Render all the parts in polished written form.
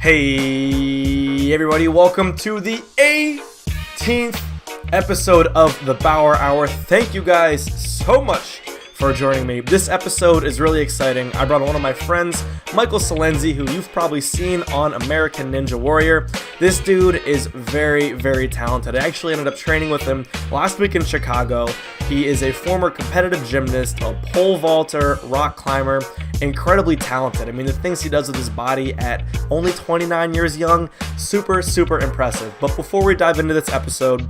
Hey everybody, welcome to the 18th episode of the Bauer Hour. Thank you guys so much for joining me. This episode is really exciting. I brought one of my friends, Michael Silenzi, who you've probably seen on American Ninja Warrior. This dude is very, very talented. I actually ended up training with him last week in Chicago. He is a former competitive gymnast, a pole vaulter, rock climber, incredibly talented. I mean, the things he does with his body at only 29 years young, super, super impressive. But before we dive into this episode,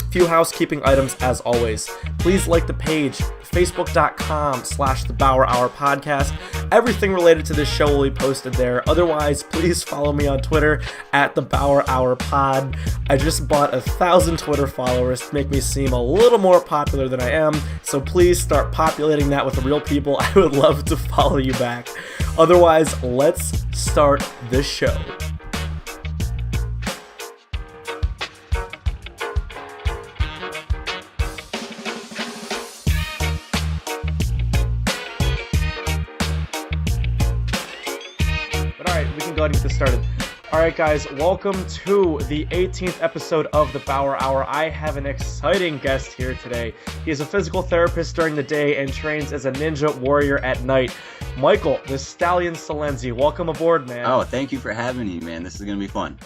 few housekeeping items as always. Please like the page, facebook.com/the Bauer Hour podcast. Everything related to this show will be posted there. Otherwise, please follow me on Twitter at the Bauer Hour pod. I just bought 1,000 Twitter followers to make me seem a little more popular than I am. So please start populating that with real people. I would love to follow you back. Otherwise, let's start this show. Go ahead and get this started. Alright guys, welcome to the 18th episode of the Bauer Hour. I have an exciting guest here today. He is a physical therapist during the day and trains as a ninja warrior at night. Michael, the Stallion Silenzi, welcome aboard, man. Oh, thank you for having me, man. This is going to be fun.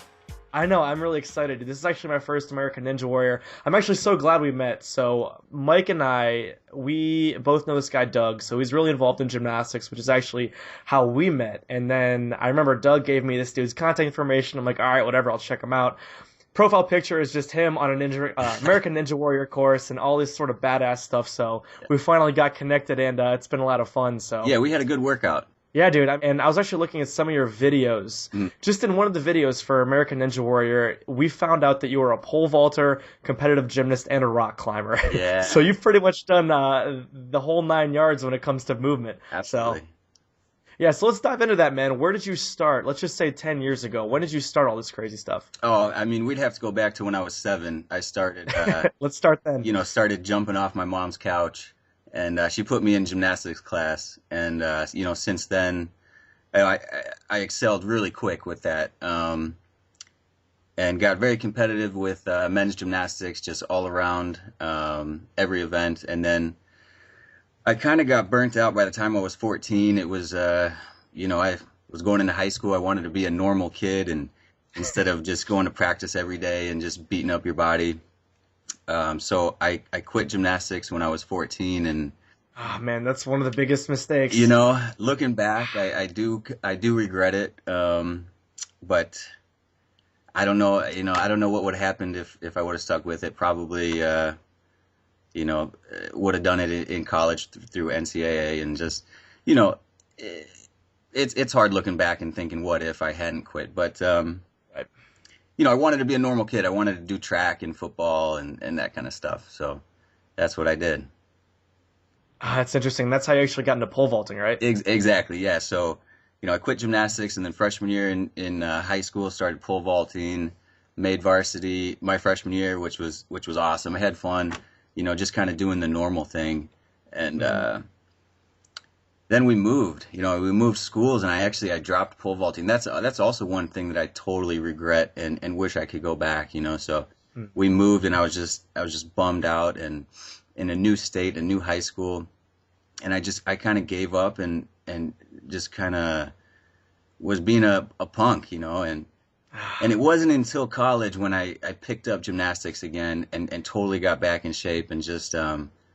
I know, I'm really excited. This is actually my first American Ninja Warrior. I'm actually so glad we met. So Mike and I, we both know this guy Doug, so he's really involved in gymnastics, which is actually how we met. And then I remember Doug gave me this dude's contact information. I'm like, all right, whatever, I'll check him out. Profile picture is just him on an American Ninja Warrior course and all this sort of badass stuff. So we finally got connected, and it's been a lot of fun. So yeah, we had a good workout. Yeah, dude, and I was actually looking at some of your videos. Just in one of the videos for American Ninja Warrior, we found out that you were a pole vaulter, competitive gymnast, and a rock climber. Yeah. So you've pretty much done the whole 9 yards when it comes to movement. Absolutely. So, yeah, so let's dive into that, man. Where did you start? Let's just say 10 years ago. When did you start all this crazy stuff? Oh, I mean, we'd have to go back to when I was 7. I started, Let's start then. Started jumping off my mom's couch. And she put me in gymnastics class, and since then, I excelled really quick with that, and got very competitive with men's gymnastics, just all around every event. And then I kind of got burnt out by the time I was 14. It was, I was going into high school. I wanted to be a normal kid, and instead of just going to practice every day and just beating up your body. So I quit gymnastics when I was 14, and oh man, that's one of the biggest mistakes. Looking back, I do regret it. But I don't know. I don't know what would have happened if I would have stuck with it. Probably, would have done it in college through NCAA, and just, it's hard looking back and thinking, what if I hadn't quit? But I wanted to be a normal kid. I wanted to do track and football and that kind of stuff. So that's what I did. That's interesting. That's how you actually got into pole vaulting, right? Exactly, yeah. So, I quit gymnastics, and then freshman year in high school, started pole vaulting, made varsity my freshman year, which was awesome. I had fun, just kind of doing the normal thing. And then we moved. We moved schools, and I dropped pole vaulting. That's also one thing that I totally regret and wish I could go back. So we moved, and I was just bummed out, and in a new state, a new high school, and I kind of gave up and just kind of was being a punk, and it wasn't until college when I picked up gymnastics again and totally got back in shape, and just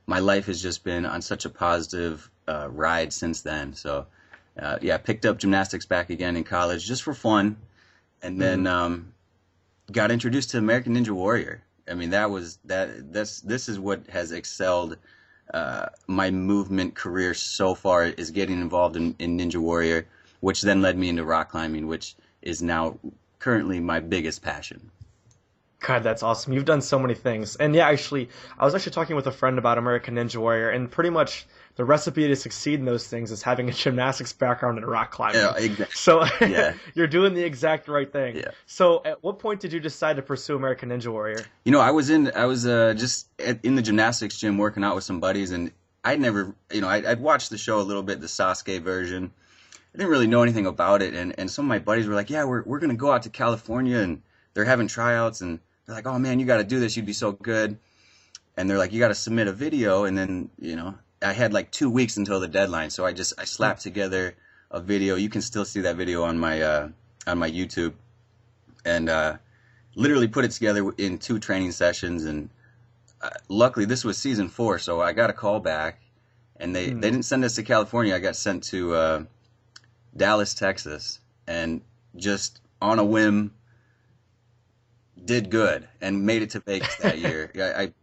my life has just been on such a positive ride since then. So picked up gymnastics back again in college just for fun, and then got introduced to American Ninja Warrior. I mean, this is what has excelled my movement career so far, is getting involved in Ninja Warrior, which then led me into rock climbing, which is now currently my biggest passion. God, that's awesome. You've done so many things. And yeah, actually, I was actually talking with a friend about American Ninja Warrior, and pretty much the recipe to succeed in those things is having a gymnastics background and rock climbing. Yeah, exactly. So you're doing the exact right thing. Yeah. So at what point did you decide to pursue American Ninja Warrior? I was just in the gymnastics gym working out with some buddies, and I'd never, I'd watched the show a little bit, the Sasuke version, I didn't really know anything about it, and some of my buddies were like, yeah, we're gonna go out to California, and they're having tryouts, and they're like, oh man, you got to do this, you'd be so good. And they're like, you got to submit a video, and then I had like 2 weeks until the deadline, so I slapped together a video. You can still see that video on my YouTube, and literally put it together in 2 training sessions. And luckily, this was season 4, so I got a call back, and they didn't send us to California. I got sent to Dallas, Texas, and just on a whim did good and made it to Vegas that year.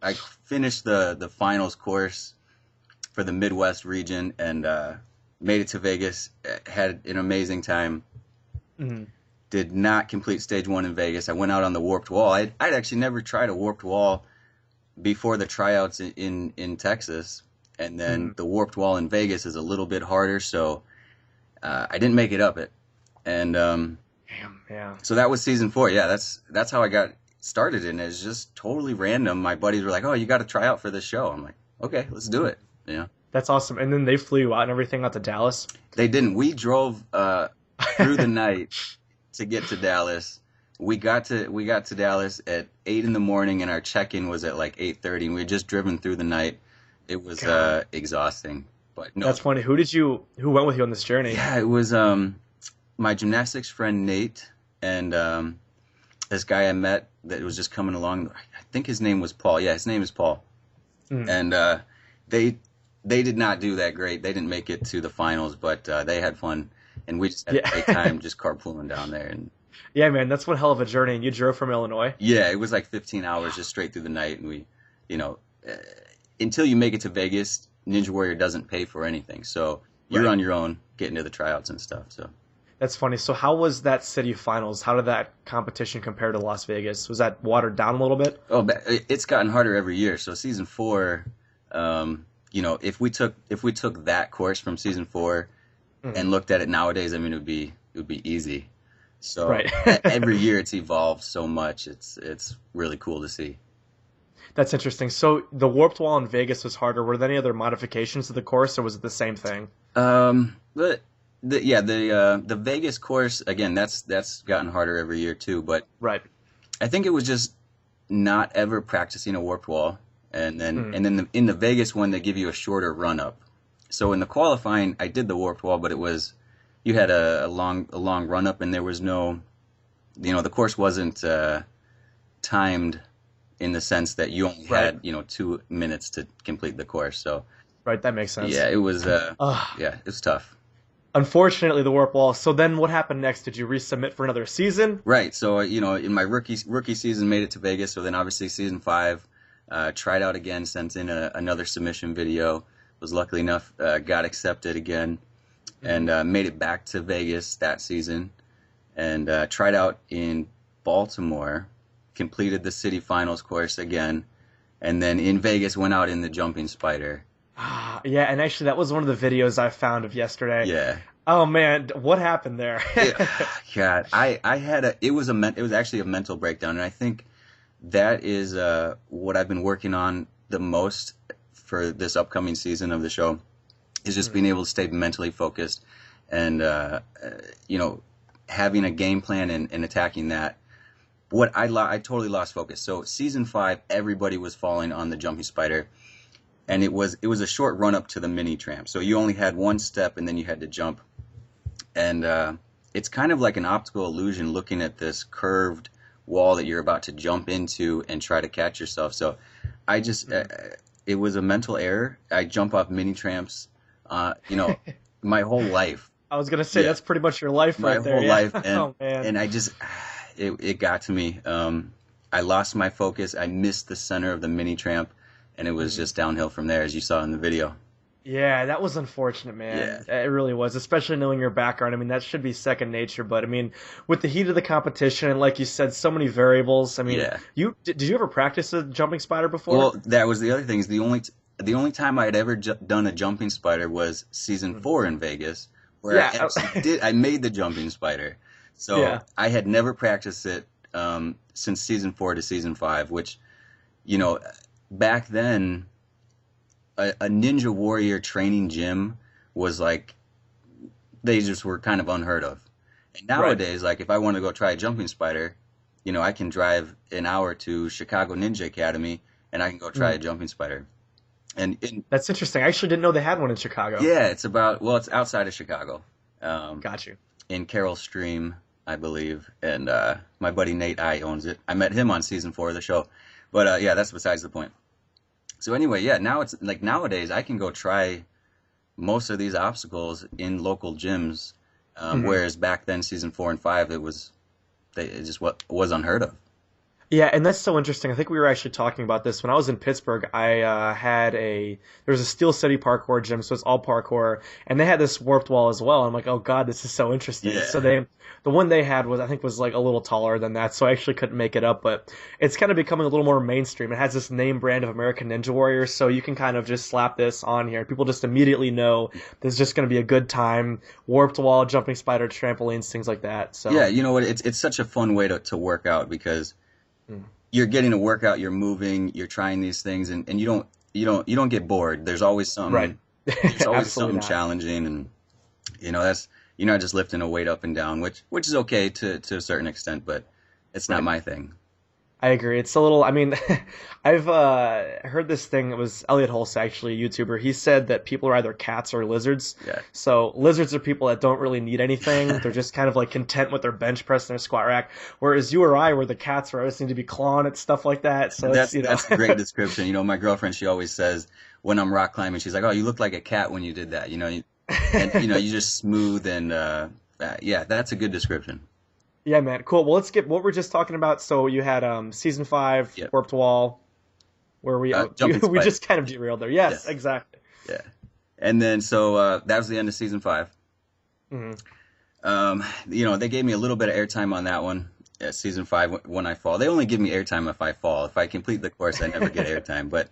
I finished the finals course for the Midwest region, and made it to Vegas. Had an amazing time. Mm-hmm. Did not complete stage 1 in Vegas. I went out on the warped wall. I'd actually never tried a warped wall before the tryouts in Texas, and then the warped wall in Vegas is a little bit harder, so I didn't make it up it. And Damn, yeah. so that was season 4. Yeah, that's how I got started, and it's just totally random. My buddies were like, "Oh, you got to try out for this show." I'm like, "Okay, let's do it." That's awesome. And then they flew you out and everything out to Dallas? They didn't. We drove through the night to get to Dallas. We got to Dallas at 8 in the morning, and our check-in was at like 8:30, and we had just driven through the night. It was exhausting, but no. That's funny. Who went with you on this journey? Yeah, it was my gymnastics friend Nate, and this guy I met that was just coming along. I think his name was Paul. Yeah, his name is Paul. And they did not do that great. They didn't make it to the finals, but they had fun, and we just had a great time just carpooling down there. And yeah, man, that's one hell of a journey. And you drove from Illinois? Yeah, it was like 15 hours just straight through the night, and we, until you make it to Vegas, Ninja Warrior doesn't pay for anything, so you're on your own getting to the tryouts and stuff. So that's funny. So how was that city finals? How did that competition compare to Las Vegas? Was that watered down a little bit? Oh, it's gotten harder every year. So season 4, if we took that course from season 4 and looked at it nowadays, I mean, it would be easy. So every year it's evolved so much. It's really cool to see. That's interesting. So the warped wall in Vegas was harder. Were there any other modifications to the course, or was it the same thing? The Vegas course, again, that's gotten harder every year too. But I think it was just not ever practicing a warped wall, and then in the Vegas one they give you a shorter run up. So in the qualifying, I did the warped wall, but you had a long run up, and there was no, the course wasn't timed in the sense that you only had 2 minutes to complete the course. So that makes sense. Yeah, it was it was tough. Unfortunately, the warp wall. So then what happened next? Did you resubmit for another season? Right. So, in my rookie season, made it to Vegas. So then obviously season 5, tried out again, sent in another submission video. Was lucky enough, got accepted again, and made it back to Vegas that season, and tried out in Baltimore, completed the city finals course again, and then in Vegas went out in the jumping spider. Yeah, and actually that was one of the videos I found of yesterday. Yeah. Oh man, what happened there? God, I had it was actually a mental breakdown, and I think that is what I've been working on the most for this upcoming season of the show, is just being able to stay mentally focused, and having a game plan and attacking that. I totally lost focus. So season 5, everybody was falling on the jumping spider. And it was a short run up to the mini tramp. So you only had one step, and then you had to jump. And it's kind of like an optical illusion looking at this curved wall that you're about to jump into and try to catch yourself. So I just, it was a mental error. I jump off mini tramps, my whole life. I was going to say, that's pretty much your life my right there. whole life. And, oh, man. And I just, it got to me. I lost my focus. I missed the center of the mini tramp. And it was just downhill from there, as you saw in the video. Yeah, that was unfortunate, man. Yeah. It really was, especially knowing your background. I mean, that should be second nature. But, I mean, with the heat of the competition, and like you said, so many variables. I mean, did you ever practice a jumping spider before? Well, that was the other thing. Is the only time I had ever done a jumping spider was season 4 in Vegas, where I made the jumping spider. So I had never practiced it since season 4 to season 5, which, back then, a Ninja Warrior training gym was like they just were kind of unheard of. And Right. nowadays, like if I want to go try a jumping spider, I can drive an hour to Chicago Ninja Academy and I can go try Mm. a jumping spider. And That's interesting. I actually didn't know they had one in Chicago. yeah, it's outside of Chicago, um, Got you. in Carroll Stream, I believe. And my buddy Nate I owns it. I met him on season 4 of the show. But yeah, that's besides the point. So anyway, yeah, now it's like nowadays I can go try most of these obstacles in local gyms, Mhm. whereas back then, season 4 and 5, it just what was unheard of. Yeah, and that's so interesting. I think we were actually talking about this when I was in Pittsburgh. I there was a Steel City parkour gym, so it's all parkour, and they had this warped wall as well. I'm like, oh God, this is so interesting. Yeah. So the one they had was, I think, was like a little taller than that, so I actually couldn't make it up. But it's kind of becoming a little more mainstream. It has this name brand of American Ninja Warrior, so you can kind of just slap this on here. People just immediately know this is just going to be a good time. Warped wall, jumping spider, trampolines, things like that. So Yeah, you know what? It's such a fun way to work out because Mm. you're getting a workout, you're moving, you're trying these things, and you don't get bored. There's always Right. something. There's always Absolutely something not. challenging, and that's you're not just lifting a weight up and down, which is okay to a certain extent, but it's not Right. my thing. I agree. It's a little. I mean, I've heard this thing. It was Elliot Hulse, actually, a YouTuber. He said that people are either cats or lizards. Yeah. So lizards are people that don't really need anything. They're just kind of like content with their bench press and their squat rack. Whereas you or I were the cats where I always need to be clawing at stuff like that. So it's, That's a great description. My girlfriend, she always says when I'm rock climbing, she's like, "Oh, you look like a cat when you did that." You just smooth and yeah, that's a good description. Yeah, man. Cool. Well, let's get what we're just talking about. So you had season 5, Yep. Warped Wall, where we Jumping we spider. just kind of derailed there. Yes, Yes. exactly. Yeah. And then so that was the end of season 5. Hmm. They gave me a little bit of airtime on that one. Season 5, when I fall, they only give me airtime if I fall. If I complete the course, I never get airtime. But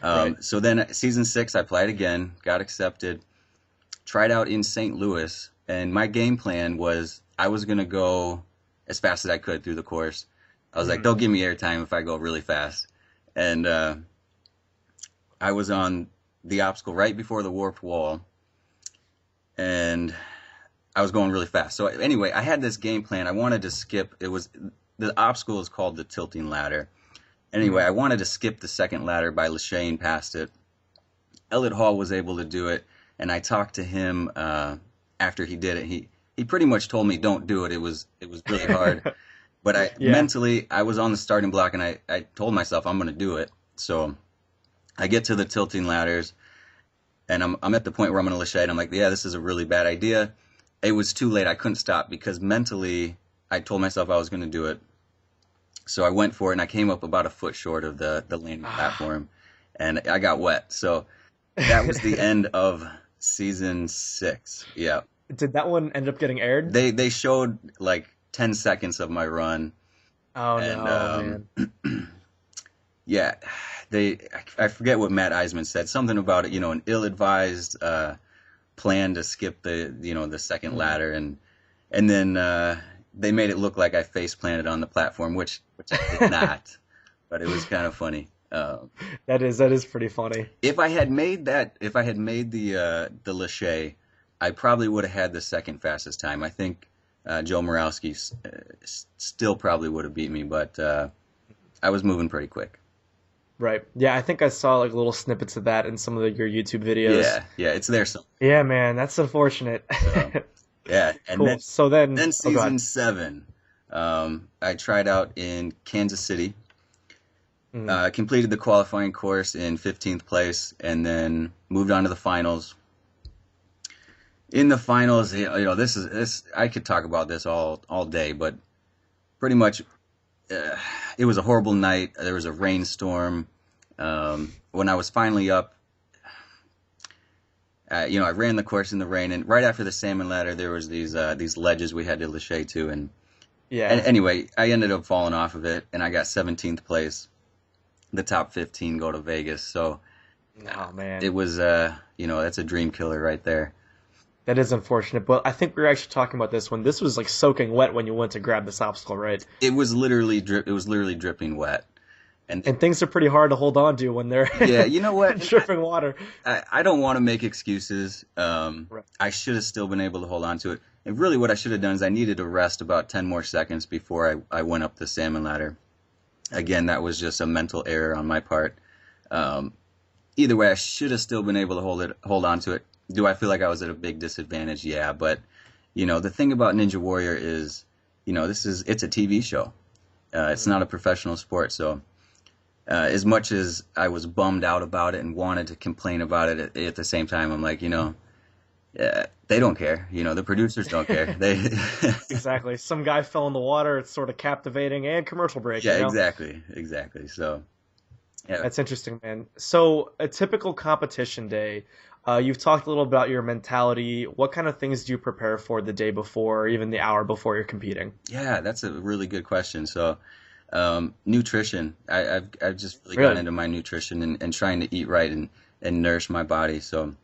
Right. so then season 6, I applied again, got accepted, tried out in St. Louis, and my game plan was I was gonna go as fast as I could through the course. I was like, Mhm. they'll give me airtime if I go really fast. And I was on the obstacle right before the warped wall, and I was going really fast. So anyway, I had this game plan. I wanted to skip. The obstacle is called the tilting ladder. Anyway, I wanted to skip the second ladder by Lacheying past it. Elliot Hall was able to do it, and I talked to him after he did it. He pretty much told me don't do it. It was really hard. But Yeah. mentally I was on the starting block, and I told myself I'm going to do it. So I get to the tilting ladders, and I'm at the point where I'm going to Lachey. I'm like, yeah, this is a really bad idea. It was too late. I couldn't stop because mentally I told myself I was going to do it. So I went for it, and I came up about a foot short of the landing platform, and I got wet. So that was the end of season 6. Yeah. Did that one end up getting aired? They showed like 10 seconds of my run, Oh and no, man. yeah, I forget what Matt Eisman said. Something about it, an ill-advised plan to skip the second ladder, and then they made it look like I face planted on the platform, which I did not, but it was kind of funny. That is pretty funny. If I had made the Lachey, I probably would have had the second fastest time. I think Joe Morawski still probably would have beat me, but I was moving pretty quick. Right. Yeah, I think I saw like little snippets of that in some of your YouTube videos. Yeah, it's there somewhere. Yeah, man, that's unfortunate. So, yeah, and Cool. then So then, then oh, go season ahead. 7, I tried out in Kansas City, Mhm. completed the qualifying course in 15th place, and then moved on to the finals. In the finals, this I could talk about this all day, but pretty much it was a horrible night. There was a rainstorm. When I was finally up, I ran the course in the rain, and right after the salmon ladder, there was these ledges we had to Lachey to, and Yeah. anyway, I ended up falling off of it, and I got 17th place. The top 15 go to Vegas, so Oh man, it was that's a dream killer right there. that is unfortunate. But I think we were actually talking about this when this was like soaking wet when you went to grab this obstacle, right? It was literally dripping wet. And And things are pretty hard to hold on to when they're yeah, you know what? dripping water. I don't want to make excuses. Right. I should have still been able to hold on to it. And really what I should have done is I needed to rest about 10 more seconds before I went up the salmon ladder. Again, that was just a mental error on my part. Either way, I should have still been able to hold on to it. Do I feel like I was at a big disadvantage? Yeah, but the thing about Ninja Warrior is, it's a TV show. It's not a professional sport, so as much as I was bummed out about it and wanted to complain about it, at the same time, I'm like, they don't care. The producers don't care. They Exactly. Some guy fell in the water. It's sort of captivating and commercial break. Yeah, exactly. So, yeah. That's interesting, man. So a typical competition day, you've talked a little about your mentality. What kind of things do you prepare for the day before, or even the hour before you're competing? Yeah, that's a really good question. So, nutrition. I've just really gotten into my nutrition and trying to eat right and nourish my body. So,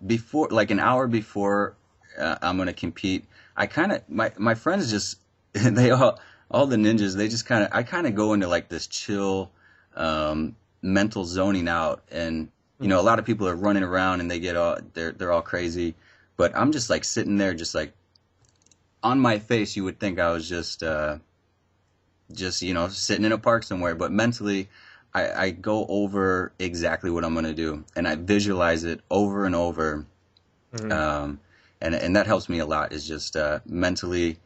before, like an hour before I'm going to compete, my friends just, they all the ninjas, they just I kind of go into like this chill, mental zoning out. And, a lot of people are running around and they're all crazy, but I'm just like sitting there, just like on my face, you would think I was just sitting in a park somewhere, but mentally I go over exactly what I'm going to do and I visualize it over and over. And that helps me a lot, is just mentally,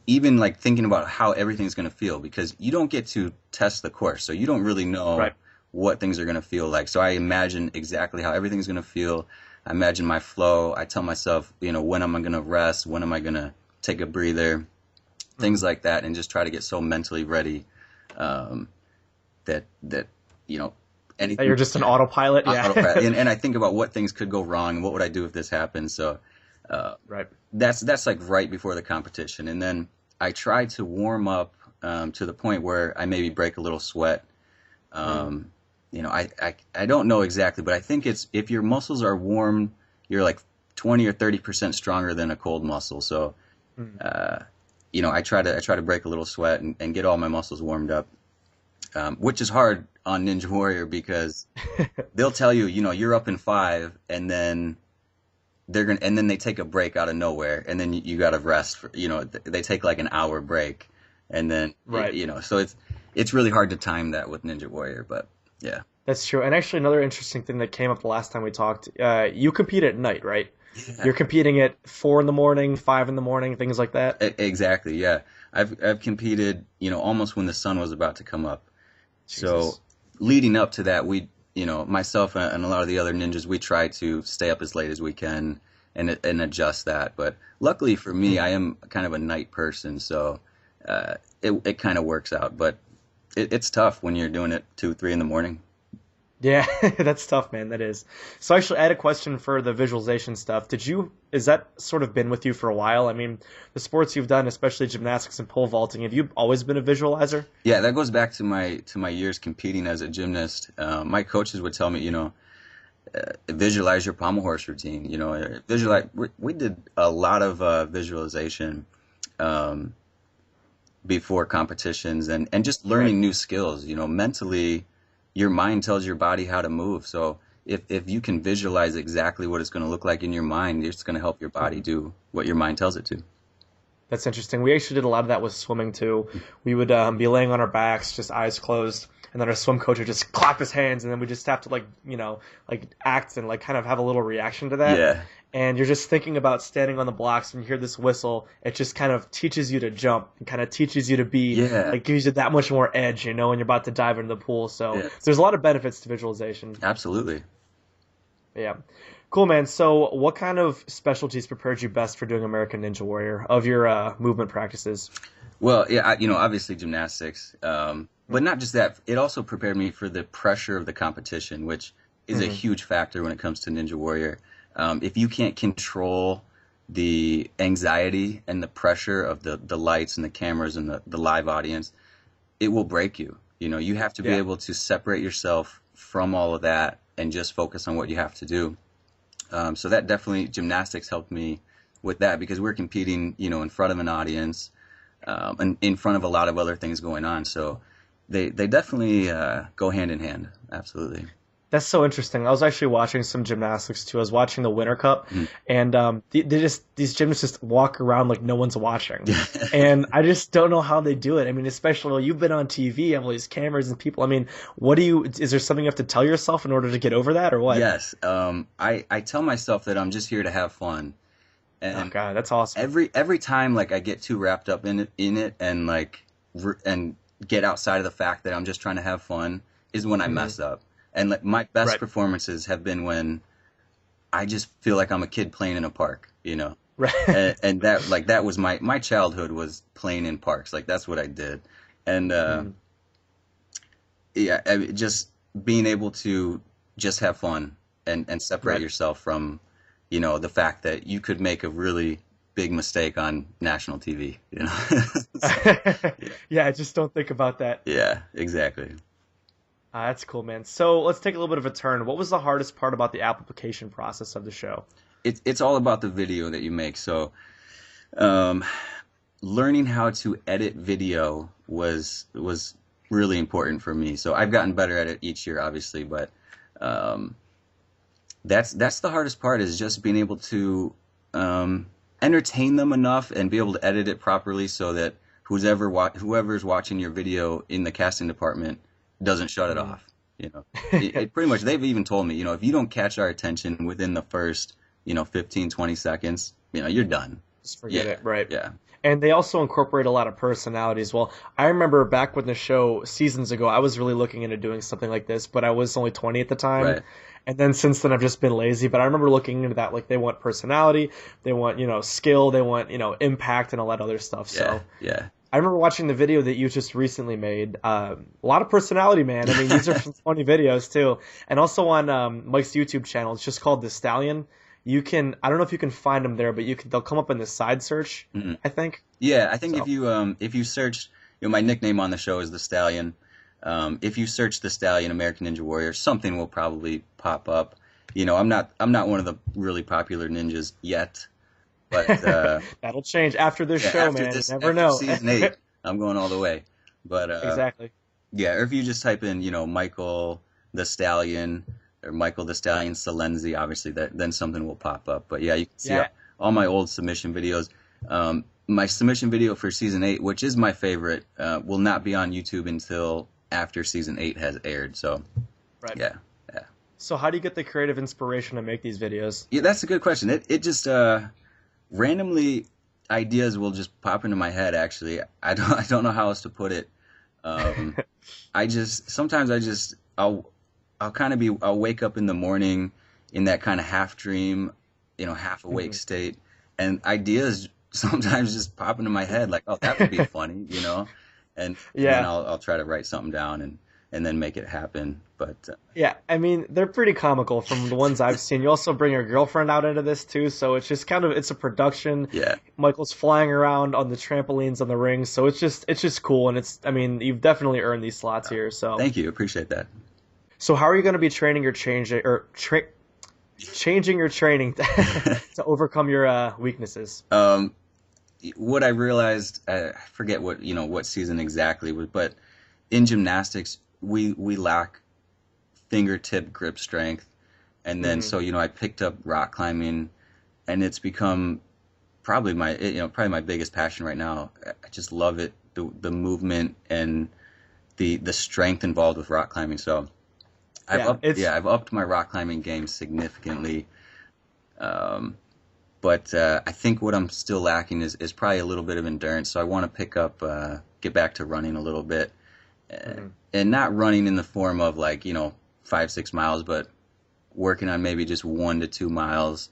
even like thinking about how everything's going to feel, because you don't get to test the course, so you don't really know what things are going to feel like. So I imagine exactly how everything's going to feel. I imagine my flow. I tell myself, when am I going to rest? When am I going to take a breather? Things like that, and just try to get so mentally ready that anything. You're just an autopilot, yeah. Autopilot. And I think about what things could go wrong and what would I do if this happened. So that's like right before the competition, and then I try to warm up to the point where I maybe break a little sweat. I don't know exactly, but I think it's, if your muscles are warm, you're like 20 or 30% stronger than a cold muscle. So, I try to break a little sweat and get all my muscles warmed up, which is hard on Ninja Warrior, because they'll tell you, you're up in 5, and then they take a break out of nowhere, and then you got to rest for, they take like an hour break, and then, so it's really hard to time that with Ninja Warrior, but yeah. That's true. And actually, another interesting thing that came up the last time we talked, you compete at night, right? Yeah. You're competing at 4 a.m, 5 a.m, things like that. Exactly. Yeah. I've competed, almost when the sun was about to come up. Jesus. So leading up to that, we, myself and a lot of the other ninjas, we try to stay up as late as we can and adjust that. But luckily for me, I am kind of a night person, so it kind of works out. But it's tough when you're doing it 2, 3 in the morning. Yeah, that's tough, man. That is. So actually, I had a question for the visualization stuff. Is that sort of been with you for a while? I mean, the sports you've done, especially gymnastics and pole vaulting, have you always been a visualizer? Yeah, that goes back to my years competing as a gymnast. My coaches would tell me, visualize your pommel horse routine. Visualize. We did a lot of visualization before competitions and just learning new skills. Mentally, your mind tells your body how to move. So if you can visualize exactly what it's going to look like in your mind, it's going to help your body do what your mind tells it to. Like That's interesting. We actually did a lot of that with swimming too. We would be laying on our backs, just eyes closed, and then our swim coach would just clap his hands, and then we just have to act and kind of have a little reaction to that. Yeah. And you're just thinking about standing on the blocks, and you hear this whistle. It just kind of teaches you to jump and kind of teaches you to be, gives you that much more edge, when you're about to dive into the pool. So there's a lot of benefits to visualization. Absolutely. Yeah. Cool, man. So what kind of specialties prepared you best for doing American Ninja Warrior of your movement practices? Well, yeah, obviously gymnastics. But not just that. It also prepared me for the pressure of the competition, which is a huge factor when it comes to Ninja Warrior. If you can't control the anxiety and the pressure of the lights and the cameras and the live audience, it will break you. You have to be able to separate yourself from all of that and just focus on what you have to do. So that definitely, gymnastics helped me with that, because we're competing, in front of an audience. and in front of a lot of other things going on. So they definitely go hand in hand. Absolutely. That's so interesting. I was actually watching some gymnastics too. I was watching the Winter Cup, and these gymnasts just walk around like no one's watching, and I just don't know how they do it. I mean, especially well, you've been on TV, you have all these cameras and people. I mean, is there something you have to tell yourself in order to get over that, or what? Yes. I tell myself that I'm just here to have fun. And oh God, that's awesome. Every time like I get too wrapped up in it and like and get outside of the fact that I'm just trying to have fun is when I mess up. And like, my best performances have been when I just feel like I'm a kid playing in a park, you know. Right. And that was my childhood was playing in parks. Like that's what I did. And just being able to just have fun and separate yourself from, you know, the fact that you could make a really big mistake on national TV, you know. Yeah, I just don't think about that. Yeah, exactly. That's cool, man. So let's take a little bit of a turn. What was the hardest part about the application process of the show? It's all about the video that you make. So learning how to edit video was really important for me. So I've gotten better at it each year, obviously, but that's the hardest part, is just being able to entertain them enough and be able to edit it properly so that whoever's watching your video in the casting department doesn't shut it off. You know, it pretty much, they've even told me, you know, if you don't catch our attention within the first, you know, 15, 20 seconds, you know, you're done. Just forget it. Right. Yeah. And they also incorporate a lot of personalities. Well, I remember back when the show seasons ago, I was really looking into doing something like this, but I was only 20 at the time. Right. And then since then I've just been lazy, but I remember looking into that. Like, they want personality, they want, you know, skill, they want, you know, impact and all that other stuff. So Yeah. I remember watching the video that you just recently made. A lot of personality, man. I mean, these are some funny videos too. And also on Mike's YouTube channel, it's just called The Stallion. I don't know if you can find them there, but they'll come up in the side search, I think. Yeah, I think if you search, you know, my nickname on the show is The Stallion. If you search The Stallion, American Ninja Warrior, something will probably pop up. You know, I'm not one of the really popular ninjas yet. But that'll change after this show, man. You never know. Season 8, I'm going all the way. But exactly. Yeah, or if you just type in, you know, Michael the Stallion or Michael the Stallion Silenzi, obviously then something will pop up. But yeah, you can see all my old submission videos. My submission video for season 8, which is my favorite, will not be on YouTube until after season 8 has aired. So yeah. So how do you get the creative inspiration to make these videos? Yeah, that's a good question. It just randomly, ideas will just pop into my head. Actually, I don't know how else to put it. I'll wake up in the morning in that kind of half dream, you know, half awake state, and ideas sometimes just pop into my head, like, oh, that would be funny, you know, and then I'll try to write something down and then make it happen. But yeah, I mean, they're pretty comical from the ones I've seen. You also bring your girlfriend out into this too, so it's just it's a production. Yeah, Michael's flying around on the trampolines on the rings, so it's just cool, and I mean, you've definitely earned these slots here. So thank you, appreciate that. So how are you going to be changing your training to overcome your weaknesses? What I realized, I forget what season exactly was, but in gymnastics we lack fingertip grip strength, and then so, you know, I picked up rock climbing, and it's become probably my biggest passion right now. I just love it, the movement and the strength involved with rock climbing. So I've upped my rock climbing game significantly, but I think what I'm still lacking is probably a little bit of endurance. So I want to get back to running a little bit, and not running in the form of, like, you know, 5-6 miles, but working on maybe just 1 to 2 miles,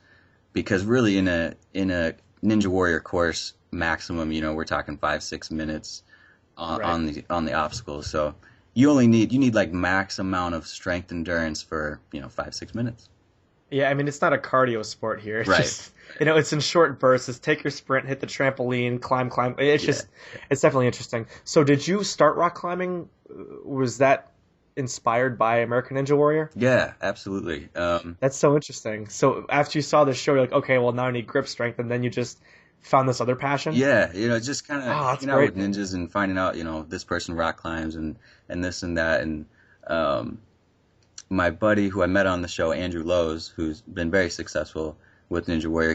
because really in a Ninja Warrior course maximum, you know, we're talking 5-6 minutes on the obstacles. So you need like max amount of strength endurance for, you know, 5-6 minutes. Yeah, I mean, it's not a cardio sport here. It's just, you know, it's in short bursts. It's take your sprint, hit the trampoline, climb. It's definitely interesting. So did you start rock climbing? Was that inspired by American Ninja Warrior? Yeah, absolutely. That's so interesting. So after you saw the show, you're like, okay, well, now I need grip strength, and then you just found this other passion? Yeah, just kind of Oh, that's hanging out with great. ninjas and finding out, this person rock climbs and this and that. And um, my buddy who I met on the show, Andrew Lowe's, who's been very successful with Ninja Warrior,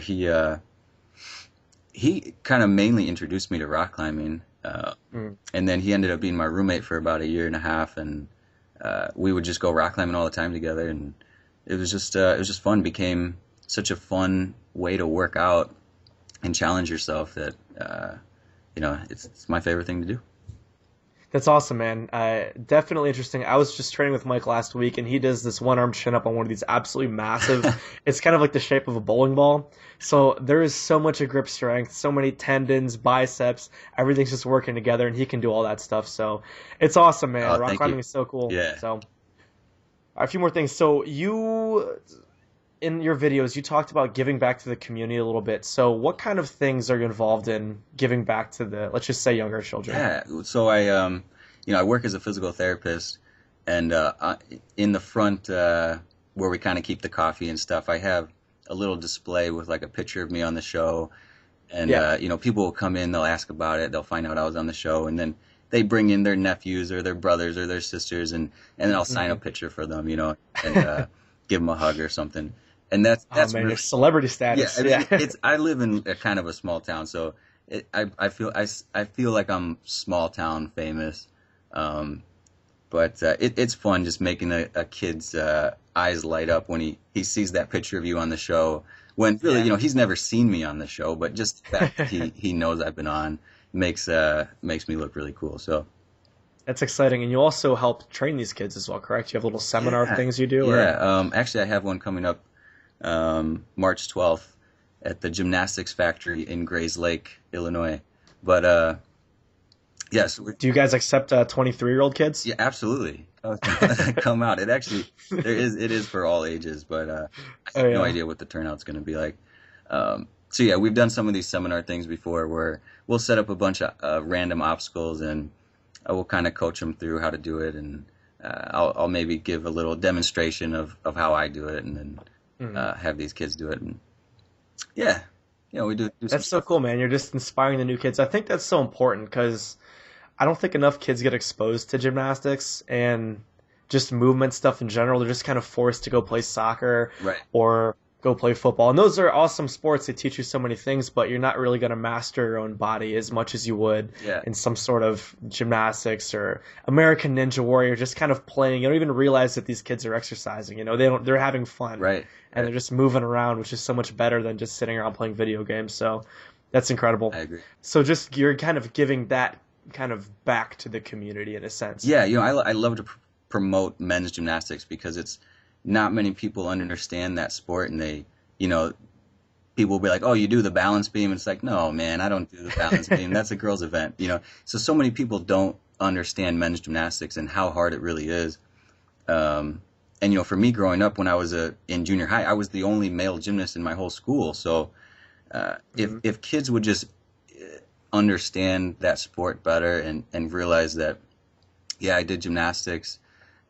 he kind of mainly introduced me to rock climbing. Mm. And then he ended up being my roommate for about a year and a half, and we would just go rock climbing all the time together, and it was just fun. Became such a fun way to work out and challenge yourself that it's my favorite thing to do. That's awesome, man. Definitely interesting. I was just training with Mike last week, and he does this one-arm chin-up on one of these absolutely massive. It's kind of like the shape of a bowling ball. So there is so much of grip strength, so many tendons, biceps. Everything's just working together, and he can do all that stuff. So it's awesome, man. Oh, Rock thank climbing you. is so cool. Yeah. So a few more things. So you, in your videos, you talked about giving back to the community a little bit. So what kind of things are you involved in giving back to the, let's just say, younger children? Yeah. So I work as a physical therapist, and in the front where we kind of keep the coffee and stuff, I have a little display with like a picture of me on the show, and Yeah. people will come in, they'll ask about it, they'll find out I was on the show, and then they bring in their nephews or their brothers or their sisters, and then I'll sign a picture for them, and give them a hug or something. And that's Oh man, really, your celebrity yeah. status. I mean, Yeah. I live in a kind of a small town, so I feel like I'm small town famous. But it's fun just making a kid's eyes light up when he sees that picture of you on the show. When really, Yeah. he's never seen me on the show, but just the fact that he knows I've been on makes me look really cool. So That's exciting. And you also help train these kids as well, correct? You have little seminar yeah, things you do? Or? yeah. Actually, I have one coming up March 12th at the Gymnastics Factory in Grays Lake, Illinois. But yes, Do you guys accept 23-year-old kids? yeah, absolutely. Come out. It is for all ages, but I Oh, have no yeah. idea what the turnout's going to be like. So yeah, we've done some of these seminar things before where we'll set up a bunch of random obstacles, and we'll kind of coach them through how to do it, and I'll maybe give a little demonstration of how I do it, and then have these kids do it, and yeah, we do some That's so stuff. cool, man. You're just inspiring the new kids. I think that's so important because I don't think enough kids get exposed to gymnastics and just movement stuff in general. They're just kind of forced to go play soccer Right. or go play football. And those are awesome sports. They teach you so many things, but you're not really going to master your own body as much as you would Yeah. in some sort of gymnastics or American Ninja Warrior, just kind of playing. You don't even realize that these kids are exercising. They're having fun. Right. And they're just moving around, which is so much better than just sitting around playing video games. So that's incredible. I agree. So just you're kind of giving that kind of back to the community in a sense. Yeah, I love to promote men's gymnastics because it's not many people understand that sport, and people will be like, "Oh, you do the balance beam." And it's like, "No, man, I don't do the balance beam. That's a girls' event." So many people don't understand men's gymnastics and how hard it really is. And for me growing up when I was in junior high, I was the only male gymnast in my whole school. So if kids would just understand that sport better and realize that, yeah, I did gymnastics,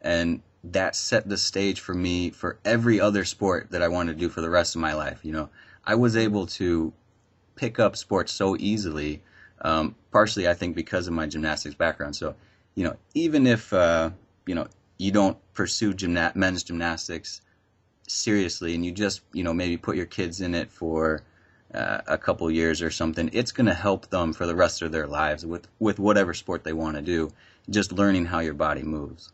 and that set the stage for me for every other sport that I wanted to do for the rest of my life. I was able to pick up sports so easily, partially I think because of my gymnastics background. So, even if you don't pursue men's gymnastics seriously, and you just maybe put your kids in it for a couple years or something, it's going to help them for the rest of their lives with whatever sport they want to do, just learning how your body moves.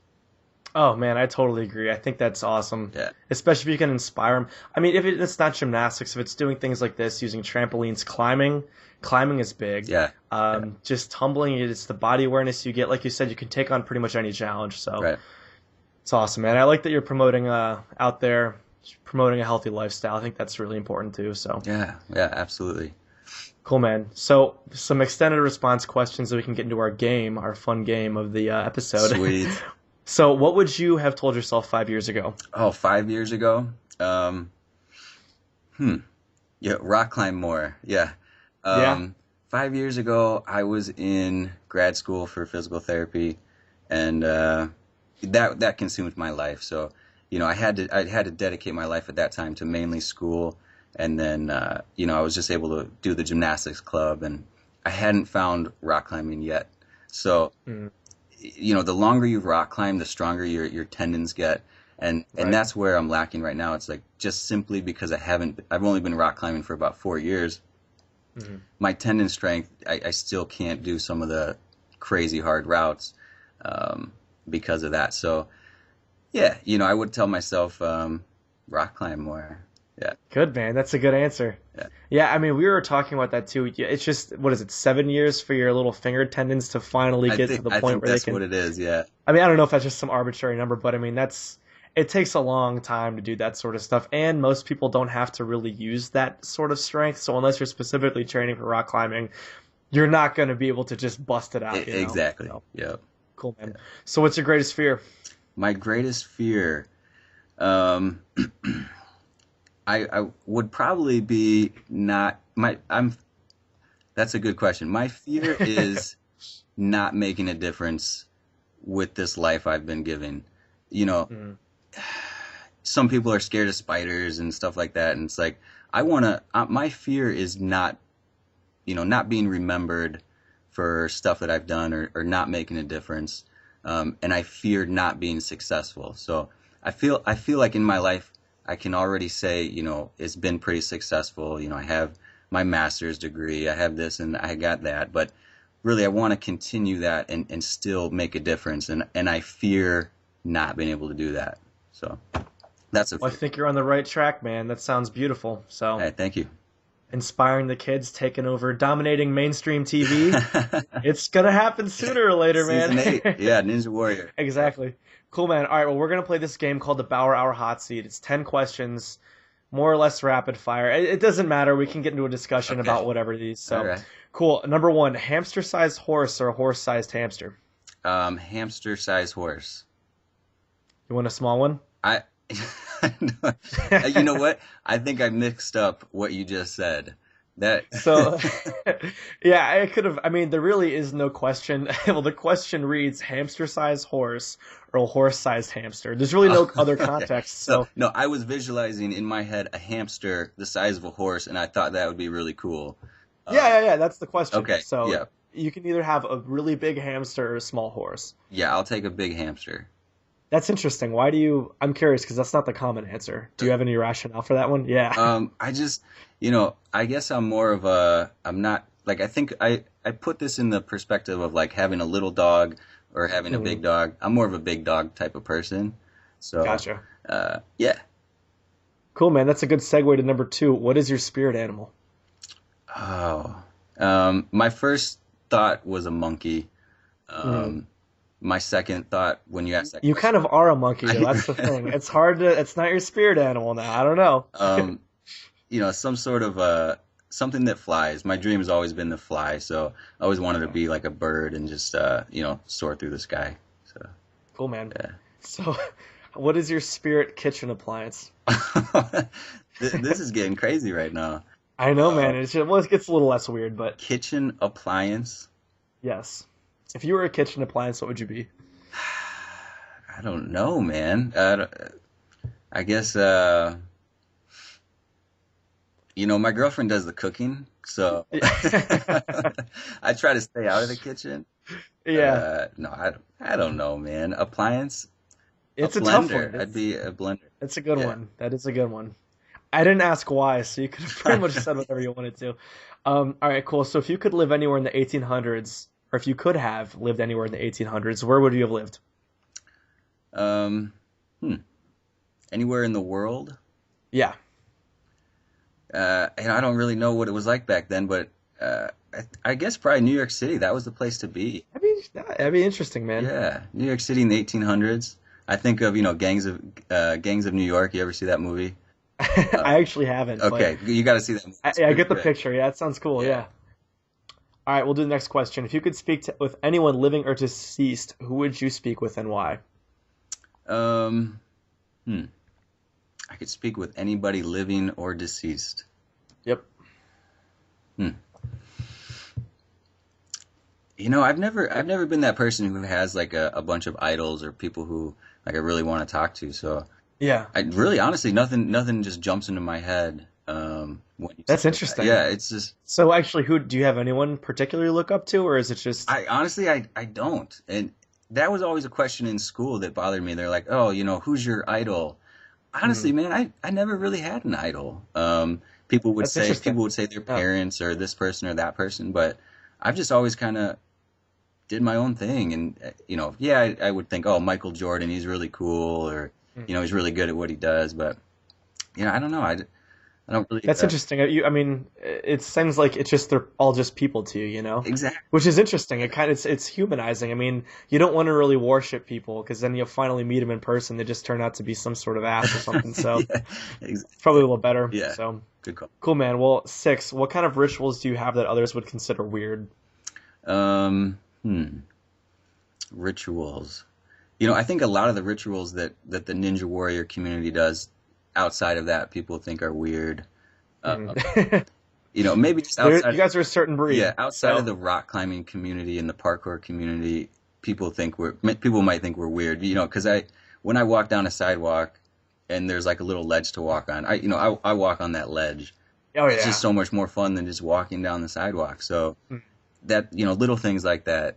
Oh man, I totally agree. I think that's awesome. Yeah. Especially if you can inspire them. I mean, if it's not gymnastics, if it's doing things like this, using trampolines, climbing is big. Yeah. Just tumbling, it's the body awareness you get. Like you said, you can take on pretty much any challenge. So Right. it's awesome, man. I like that you're promoting out there, promoting a healthy lifestyle. I think that's really important too. So Yeah, absolutely. cool, man. So some extended response questions so we can get into our fun game of the episode. Sweet. So what would you have told yourself 5 years ago? Oh, 5 years ago? Yeah, rock climb more. Yeah. Yeah. 5 years ago, I was in grad school for physical therapy, and that consumed my life. So, I had to dedicate my life at that time to mainly school, And then, I was just able to do the gymnastics club, and I hadn't found rock climbing yet. So, the longer you rock climb, the stronger your tendons get. And that's where I'm lacking right now. It's like just simply because I've only been rock climbing for about 4 years. My tendon strength, I still can't do some of the crazy hard routes because of that. So, yeah, I would tell myself rock climb more. Yeah. Good, man. That's a good answer. Yeah, I mean, we were talking about that too. It's just, what is it, 7 years for your little finger tendons to finally get to the point where they can... that's what it is, yeah. I mean, I don't know if that's just some arbitrary number, but I mean, it takes a long time to do that sort of stuff, and most people don't have to really use that sort of strength. So unless you're specifically training for rock climbing, you're not going to be able to just bust it out. Exactly. So, Yep. Cool, man. Yeah. So what's your greatest fear? My greatest fear, I would probably be not that's a good question. My fear is not making a difference with this life I've been given. Some people are scared of spiders and stuff like that, and it's like my fear is not being remembered for stuff that I've done or not making a difference, and I fear not being successful. So I feel like in my life I can already say, it's been pretty successful. I have my master's degree, I have this and I got that, but really I want to continue that and still make a difference, and I fear not being able to do that. So that's I think you're on the right track, man. That sounds beautiful. So hey, thank you. Inspiring the kids, taking over, dominating mainstream TV. It's gonna happen sooner or later, man. Season 8. Yeah, Ninja Warrior. Exactly. Cool, man. All right, well, we're gonna play this game called the Bauer Hour Hot Seat. It's 10 questions, more or less rapid fire. It doesn't matter. We can get into a discussion about whatever these. So right. Cool. Number 1, hamster-sized horse or horse-sized hamster? Hamster-sized horse. You want a small one? You know what? I think I mixed up what you just said. So, yeah, I could have. I mean, there really is no question. Well, the question reads hamster-sized horse or horse-sized hamster. There's really no other context. So, no, I was visualizing in my head a hamster the size of a horse, and I thought that would be really cool. Yeah. That's the question. Okay. So, yeah. You can either have a really big hamster or a small horse. Yeah, I'll take a big hamster. That's interesting. Why do you? I'm curious because that's not the common answer. Do you have any rationale for that one? Yeah. I just, I guess I'm more of I'm not like, I think I put this in the perspective of like having a little dog or having a big dog. I'm more of a big dog type of person. So gotcha. Yeah. Cool, man. That's a good segue to number 2. What is your spirit animal? Oh, my first thought was a monkey. My second thought when you asked that you question, kind of are a monkey, though. That's the thing. It's hard to. It's not your spirit animal now. I don't know. Some sort of something that flies. My dream has always been to fly, so I always wanted to be like a bird and just soar through the sky. So cool, man. Yeah. So, what is your spirit kitchen appliance? This is getting crazy right now. I know, man. It gets a little less weird, but kitchen appliance. Yes. If you were a kitchen appliance, what would you be? I don't know, man. I guess, my girlfriend does the cooking, so I try to stay out of the kitchen. Yeah. No, I don't know, man. Appliance? It's a blender. tough one. I'd be a blender. It's a good one. That is a good one. I didn't ask why, so you could have pretty much said whatever you wanted to. All right, cool. So if you could live anywhere in the 1800s, or if you could have lived anywhere in the 1800s, where would you have lived? Anywhere in the world? Yeah. I don't really know what it was like back then, but I guess probably New York City. That was the place to be. That'd be interesting, man. Yeah, New York City in the 1800s. I think of Gangs of New York. You ever see that movie? I actually haven't. Okay, you got to see that movie. I get the picture. Yeah, it sounds cool. Yeah. All right, we'll do the next question. If you could speak with anyone living or deceased, who would you speak with and why? I could speak with anybody living or deceased. Yep. I've never been that person who has like a bunch of idols or people who like I really want to talk to. So yeah, I really honestly nothing just jumps into my head. when you That's say that. interesting. Yeah, it's just So actually, who do you have anyone particularly look up to, or is it just? I honestly I don't. And that was always a question in school that bothered me. They're like, "Oh, who's your idol?" Hmm, Honestly, man, I never really had an idol. People would that's say interesting. people would say their Oh, parents or this person or that person, but I've just always kind of did my own thing. And yeah, I would think, oh, Michael Jordan, he's really cool, or mm. he's really good at what he does. But I don't know. I don't really That's interesting. I mean, it seems like it's just they're all just people to you, you know, exactly. which is interesting. It's humanizing. I mean, you don't want to really worship people because then you'll finally meet them in person. They just turn out to be some sort of ass or something. So Yeah, it's probably a little better. yeah, So good call. cool, man. Well, six. What kind of rituals do you have that others would consider weird? Um, hmm, rituals. I think a lot of the rituals that the Ninja Warrior community does outside of that, people think are weird. Hmm. Um, maybe just outside. You guys are a certain breed, Yeah, outside of so the rock climbing community and the parkour community, people might think we're weird. Because when I walk down a sidewalk and there's like a little ledge to walk on, I walk on that ledge. oh It's just yeah. so much more fun than just walking down the sidewalk. So that little things like that.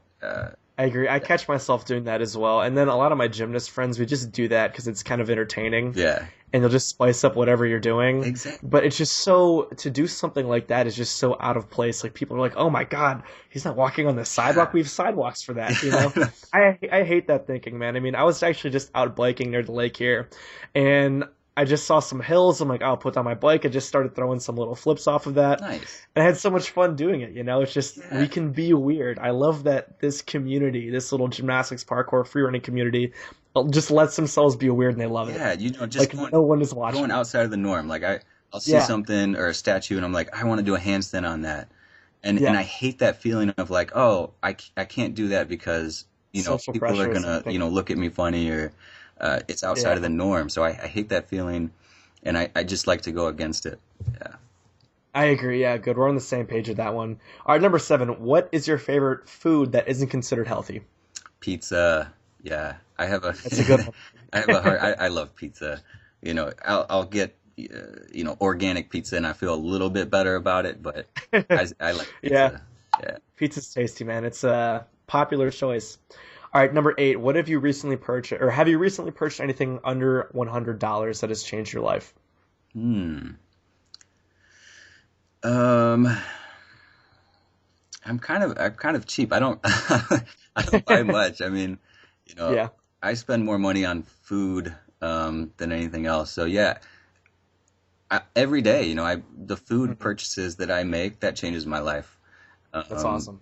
I agree. I catch myself doing that as well. And then a lot of my gymnast friends, we just do that because it's kind of entertaining Yeah, and you'll just spice up whatever you're doing. exactly. But it's just to do something like that is just so out of place. Like people are like, oh my God, he's not walking on the sidewalk. Yeah, We have sidewalks for that, you know? yeah. I hate that thinking, man. I mean, I was actually just out biking near the lake here and I just saw some hills. I'm like, I'll put down my bike. I just started throwing some little flips off of that. Nice. And I had so much fun doing it, you know? It's just, we Yeah, can be weird. I love that this community, this little gymnastics, parkour, free running community, just lets themselves be weird and they love it. yeah. Just Like, no one is watching going them. outside of the norm. Like I'll see Yeah, something or a statue and I'm like, I want to do a handstand on that. And yeah. I hate that feeling of like, oh, I can't do that because Social people are pressure or gonna something. look at me funny, or it's outside of Yeah, the norm. So I hate that feeling, and I just like to go against it. Yeah, I agree. Yeah, good. We're on the same page with that one. All right, number seven. What is your favorite food that isn't considered healthy? pizza. Yeah, I have a That's a good I have a heart. I love pizza. I'll get organic pizza, and I feel a little bit better about it. But one. I like Yeah, pizza. Yeah. pizza's tasty, man. It's a popular choice. All right, number eight. What have you recently purchased, or have you recently purchased anything under $100 that has changed your life? Hmm. Um. I'm kind of cheap. I don't I don't buy much. I mean, you know, Yeah. I spend more money on food than anything else. So yeah, every day, the food Mhm. purchases that I make, that changes my life. That's Um, awesome.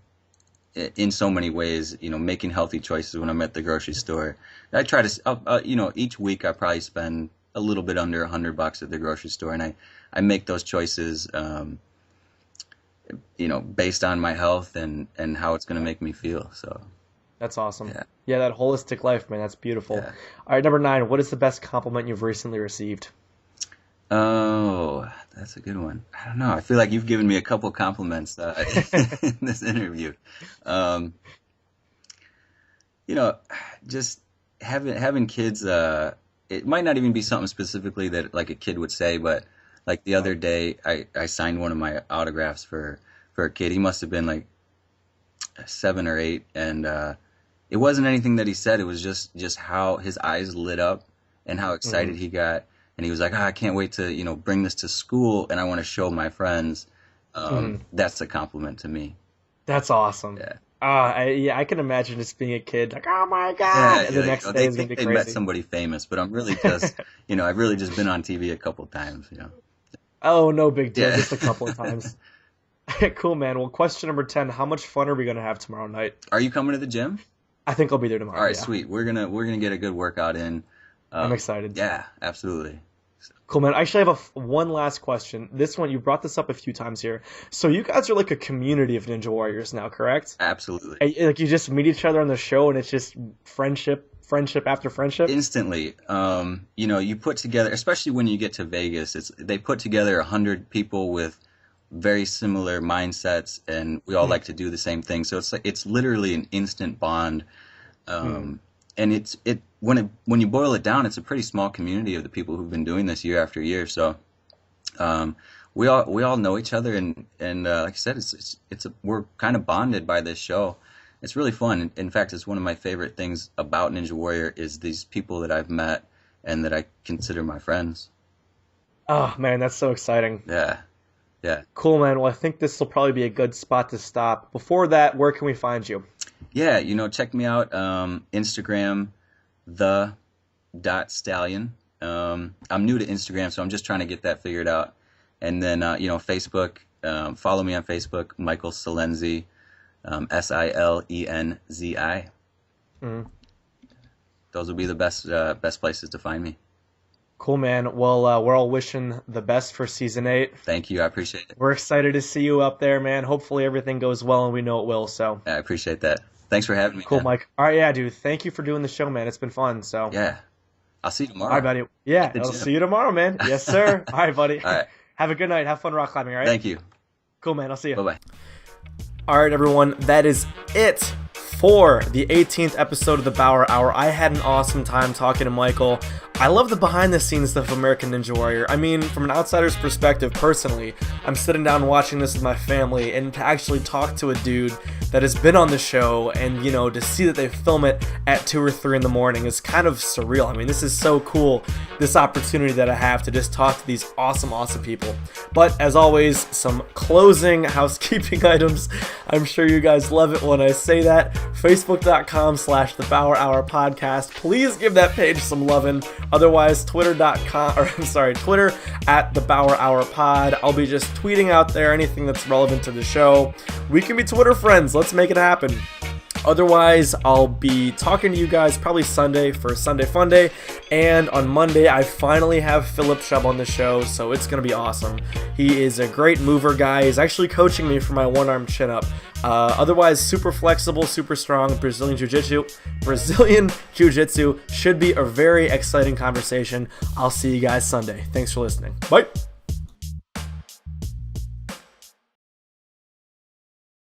in so many ways, making healthy choices when I'm at the grocery store. I try to, each week I probably spend a little bit under $100 at the grocery store, and I make those choices, based on my health and how it's going to make me feel. So That's awesome. yeah, Yeah, that holistic life, man. That's beautiful. yeah. All right, number nine. What is the best compliment you've recently received? Oh, that's a good one. I don't know. I feel like you've given me a couple compliments in this interview. Um, you know, just having kids. It might not even be something specifically that like a kid would say, but like the other day, I signed one of my autographs for a kid. He must have been like 7 or 8, and it wasn't anything that he said. It was just how his eyes lit up and how excited Hmm. he got. And he was like, I can't wait to bring this to school, and I want to show my friends. Hmm. That's a compliment to me. That's awesome. Yeah. Yeah, I can imagine just being a kid, like, oh my Yeah, God, and the like, next day they is gonna think be they met crazy. somebody famous, but I'm really just, I've really just been on TV a couple times. Oh, no big deal, Yeah. just a couple of times. Cool, man. Well, question number 10. How much fun are we gonna have tomorrow night? Are you coming to the gym? I think I'll be there All tomorrow. right, Yeah, sweet. We're gonna get a good workout in. I'm Um, excited. yeah, absolutely. Cool, man. I actually have one last question. This one, you brought this up a few times here. So you guys are like a community of Ninja Warriors now, correct? Absolutely. Like you just meet each other on the show, and it's just friendship after friendship. Instantly. You put together, especially when you get to Vegas, they put together 100 people with very similar mindsets, and we all Mm, like to do the same thing. So it's literally an instant bond. mm, And when you boil it down, it's a pretty small community of the people who've been doing this year after year. So um, we all know each other, and like I said, we're kind of bonded by this show. It's really fun. In fact, it's one of my favorite things about Ninja Warrior is these people that I've met and that I consider my friends. Oh man, that's so exciting. Yeah, yeah, Cool, man. Well, I think this will probably be a good spot to stop. Before that, where can we find you? yeah. Check me out. Instagram, the Stallion. I'm new to Instagram, so I'm just trying to get that figured out. And then Facebook. Follow me on Facebook, Michael Silenzi, Silenzi. Mm. Those will be the best places to find me. Cool, man. Well, we're all wishing the best for season 8. Thank you. I appreciate it. We're excited to see you up there, man. Hopefully everything goes well, and we know it will. So I appreciate that. Thanks for having me. cool, man. Mike. All right, yeah, dude. Thank you for doing the show, man. It's been fun. So Yeah. I'll see you tomorrow. all right, buddy. Yeah, At the I'll gym. see you tomorrow, man. Yes, sir. All right, buddy. All right. Have a good night. Have fun rock climbing. All right. Thank you. Cool, man. I'll see you. Bye-bye. All right, everyone, that is it for the 18th episode of the Bauer Hour. I had an awesome time talking to Michael. I love the behind-the-scenes stuff of American Ninja Warrior. I mean, from an outsider's perspective, personally, I'm sitting down watching this with my family, and to actually talk to a dude that has been on the show and, to see that they film it at 2 or 3 in the morning is kind of surreal. I mean, this is so cool, this opportunity that I have to just talk to these awesome, awesome people. But, as always, some closing housekeeping items. I'm sure you guys love it when I say that. Facebook.com/The Bauer Hour Podcast. Please give that page some lovin'. Otherwise, Twitter at The Bauer Hour Pod. I'll be just tweeting out there anything that's relevant to the show. We can be Twitter friends. Let's make it happen. Otherwise, I'll be talking to you guys probably Sunday for Sunday Fun Day. And on Monday, I finally have Philip Shub on the show, so it's going to be awesome. He is a great mover guy. He's actually coaching me for my one-arm chin-up. Otherwise, super flexible, super strong Brazilian Jiu-Jitsu should be a very exciting conversation. I'll see you guys Sunday. Thanks for listening. Bye.